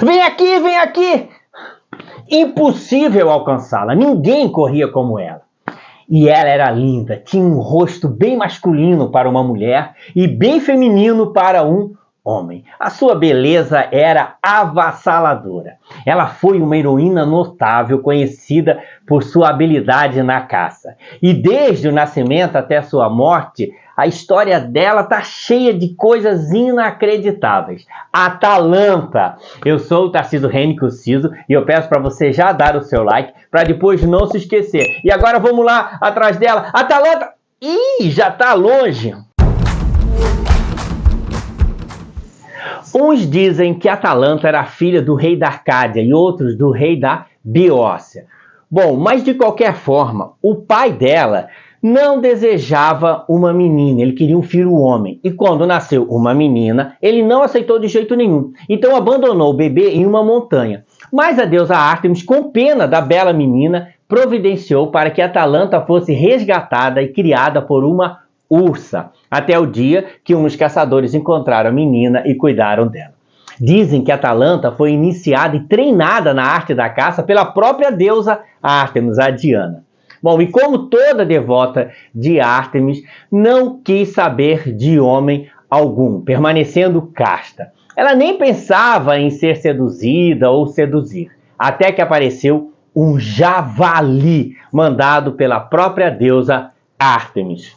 Vem aqui, vem aqui! Impossível alcançá-la, ninguém corria como ela. E ela era linda, tinha um rosto bem masculino para uma mulher e bem feminino para um homem. A sua beleza era avassaladora. Ela foi uma heroína notável, conhecida por sua habilidade na caça. E desde o nascimento até sua morte, a história dela está cheia de coisas inacreditáveis. Atalanta! Eu sou o Tarcísio Henrique Ciso e eu peço para você já dar o seu like para depois não se esquecer. E agora vamos lá atrás dela. Atalanta! Ih, já está longe! Uns dizem que Atalanta era filha do rei da Arcádia e outros do rei da Beócia. Bom, mas de qualquer forma, o pai dela não desejava uma menina, ele queria um filho homem. E quando nasceu uma menina, ele não aceitou de jeito nenhum. Então abandonou o bebê em uma montanha. Mas a deusa Ártemis, com pena da bela menina, providenciou para que Atalanta fosse resgatada e criada por uma ursa, até o dia que uns caçadores encontraram a menina e cuidaram dela. Dizem que Atalanta foi iniciada e treinada na arte da caça pela própria deusa Ártemis, a Diana. Bom, e como toda devota de Ártemis, não quis saber de homem algum, permanecendo casta. Ela nem pensava em ser seduzida ou seduzir, até que apareceu um javali mandado pela própria deusa Ártemis.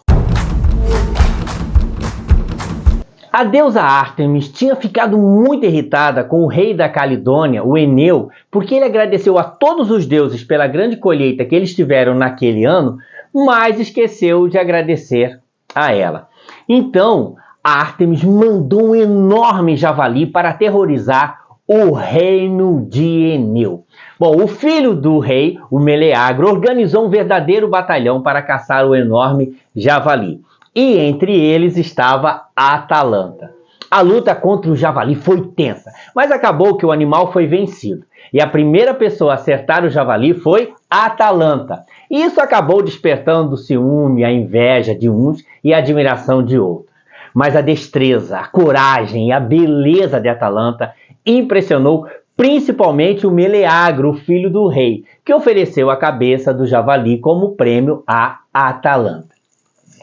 A deusa Ártemis tinha ficado muito irritada com o rei da Calidônia, o Eneu, porque ele agradeceu a todos os deuses pela grande colheita que eles tiveram naquele ano, mas esqueceu de agradecer a ela. Então, Ártemis mandou um enorme javali para aterrorizar o reino de Eneu. Bom, o filho do rei, o Meleagro, organizou um verdadeiro batalhão para caçar o enorme javali. E entre eles estava Atalanta. A luta contra o javali foi tensa, mas acabou que o animal foi vencido. E a primeira pessoa a acertar o javali foi Atalanta. E isso acabou despertando o ciúme, a inveja de uns e a admiração de outros. Mas a destreza, a coragem e a beleza de Atalanta impressionou principalmente o Meleagro, o filho do rei, que ofereceu a cabeça do javali como prêmio a Atalanta.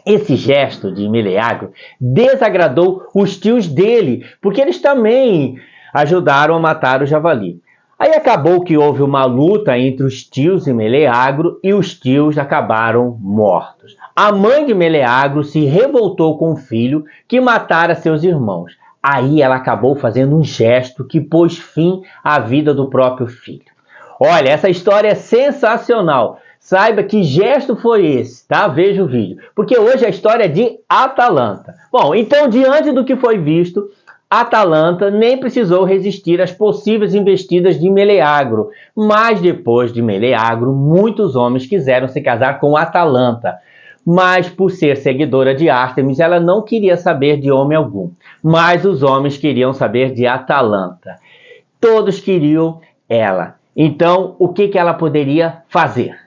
Esse gesto de Meleagro desagradou os tios dele, porque eles também ajudaram a matar o javali. Aí acabou que houve uma luta entre os tios e Meleagro e os tios acabaram mortos. A mãe de Meleagro se revoltou com o filho que matara seus irmãos. Aí ela acabou fazendo um gesto que pôs fim à vida do próprio filho. Olha, essa história é sensacional. Saiba que gesto foi esse, tá? Veja o vídeo. Porque hoje a história é de Atalanta. Bom, então diante do que foi visto, Atalanta nem precisou resistir às possíveis investidas de Meleagro. Mas depois de Meleagro, muitos homens quiseram se casar com Atalanta. Mas por ser seguidora de Ártemis, ela não queria saber de homem algum. Mas os homens queriam saber de Atalanta. Todos queriam ela. Então, o que ela poderia fazer?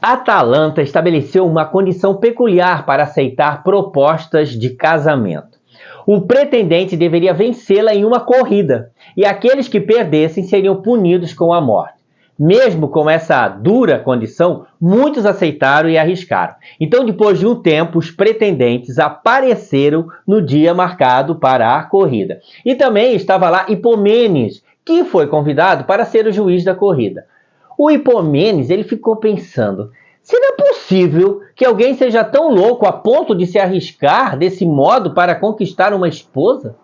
Atalanta estabeleceu uma condição peculiar para aceitar propostas de casamento. O pretendente deveria vencê-la em uma corrida, e aqueles que perdessem seriam punidos com a morte. Mesmo com essa dura condição, muitos aceitaram e arriscaram. Então, depois de um tempo, os pretendentes apareceram no dia marcado para a corrida. E também estava lá Hipomênides, que foi convidado para ser o juiz da corrida. O Hipomênides, ele ficou pensando, será possível que alguém seja tão louco a ponto de se arriscar desse modo para conquistar uma esposa?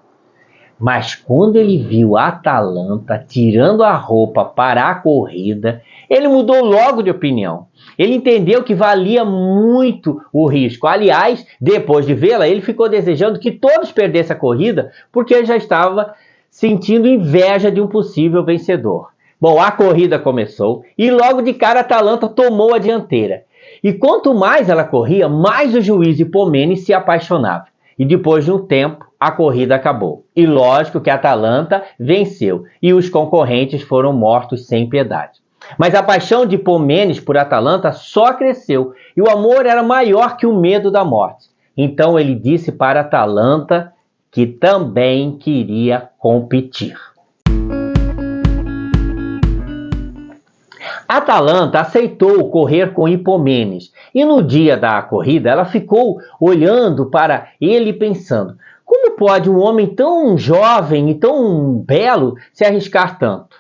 Mas quando ele viu Atalanta tirando a roupa para a corrida, ele mudou logo de opinião. Ele entendeu que valia muito o risco. Aliás, depois de vê-la, ele ficou desejando que todos perdessem a corrida, porque ele já estava sentindo inveja de um possível vencedor. Bom, a corrida começou e logo de cara Atalanta tomou a dianteira. E quanto mais ela corria, mais o juiz Hipomênides se apaixonava. E depois de um tempo, a corrida acabou. E lógico que Atalanta venceu e os concorrentes foram mortos sem piedade. Mas a paixão de Hipomênides por Atalanta só cresceu e o amor era maior que o medo da morte. Então ele disse para Atalanta que também queria competir. Atalanta aceitou correr com Hipomenes e no dia da corrida ela ficou olhando para ele pensando: como pode um homem tão jovem e tão belo se arriscar tanto?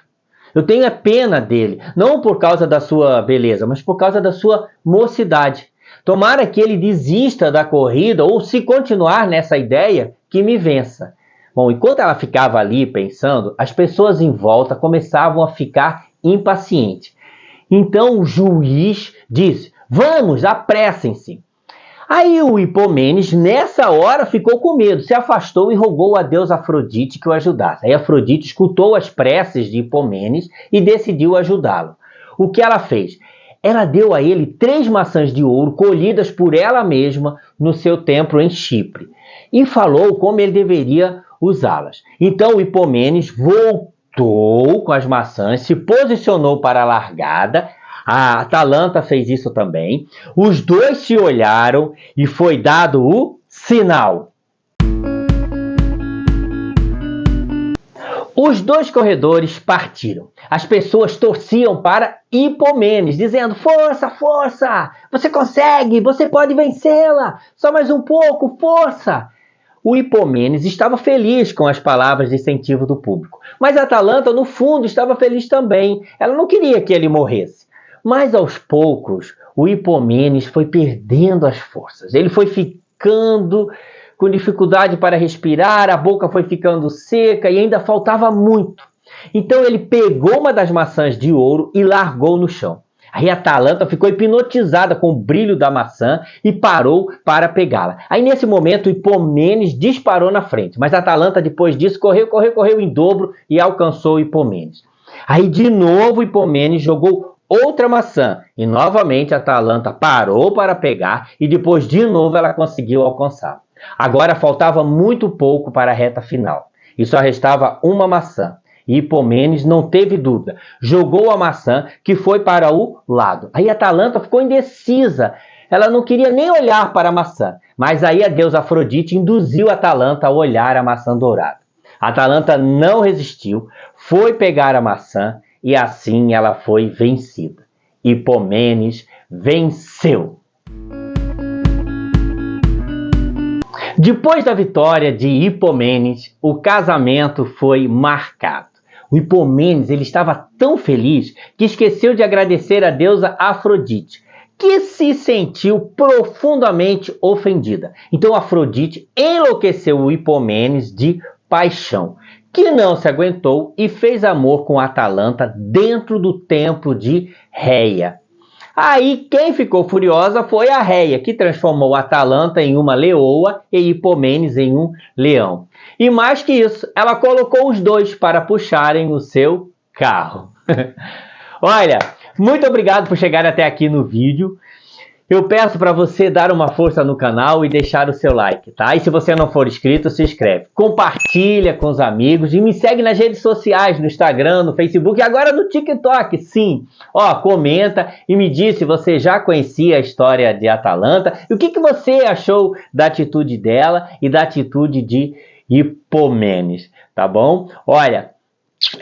Eu tenho a pena dele, não por causa da sua beleza, mas por causa da sua mocidade. Tomara que ele desista da corrida ou, se continuar nessa ideia, que me vença. Bom, enquanto ela ficava ali pensando, as pessoas em volta começavam a ficar impacientes. Então o juiz disse: vamos, apressem-se. Aí o Hipomenes, nessa hora, ficou com medo, se afastou e rogou a Deus Afrodite que o ajudasse. Aí Afrodite escutou as preces de Hipomenes e decidiu ajudá-lo. O que ela fez? Ela deu a ele 3 maçãs de ouro colhidas por ela mesma no seu templo em Chipre e falou como ele deveria usá-las. Então o Hipomenes voltou com as maçãs, se posicionou para a largada. A Atalanta fez isso também. Os dois se olharam e foi dado o sinal. Os 2 corredores partiram. As pessoas torciam para Hipomenes, dizendo: força, força! Você consegue, você pode vencê-la! Só mais um pouco, força! O Hipomenes estava feliz com as palavras de incentivo do público. Mas a Atalanta, no fundo, estava feliz também. Ela não queria que ele morresse. Mas aos poucos, o Hipomenes foi perdendo as forças. Ele foi ficando com dificuldade para respirar, a boca foi ficando seca e ainda faltava muito. Então ele pegou uma das maçãs de ouro e largou no chão. Aí a Atalanta ficou hipnotizada com o brilho da maçã e parou para pegá-la. Aí nesse momento o Hipomenes disparou na frente, mas a Atalanta depois disso correu em dobro e alcançou o Hipomenes. Aí de novo o Hipomenes jogou outra maçã e novamente a Atalanta parou para pegar e depois de novo ela conseguiu alcançar. Agora faltava muito pouco para a reta final e só restava uma maçã. E Hipomenes não teve dúvida, jogou a maçã que foi para o lado. Aí a Atalanta ficou indecisa, ela não queria nem olhar para a maçã, mas aí a deusa Afrodite induziu a Atalanta a olhar a maçã dourada. A Atalanta não resistiu, foi pegar a maçã e assim ela foi vencida. Hipomenes venceu. Depois da vitória de Hipomenes, o casamento foi marcado. O Hipomenes ele estava tão feliz que esqueceu de agradecer a deusa Afrodite, que se sentiu profundamente ofendida. Então Afrodite enlouqueceu o Hipomenes de paixão, que não se aguentou e fez amor com Atalanta dentro do templo de Reia. Aí quem ficou furiosa foi a Reia, que transformou Atalanta em uma leoa e Hipomenes em um leão. E mais que isso, ela colocou os dois para puxarem o seu carro. Olha, muito obrigado por chegar até aqui no vídeo. Eu peço para você dar uma força no canal e deixar o seu like, tá? E se você não for inscrito, se inscreve. Compartilha com os amigos e me segue nas redes sociais, no Instagram, no Facebook e agora no TikTok, sim. Ó, comenta e me diz se você já conhecia a história de Atalanta e o que você achou da atitude dela e da atitude de Hipomenes, tá bom? Olha,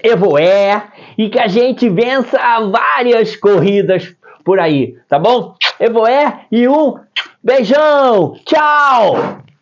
Evoé e que a gente vença várias corridas por aí, tá bom? Evoé e um beijão! Tchau!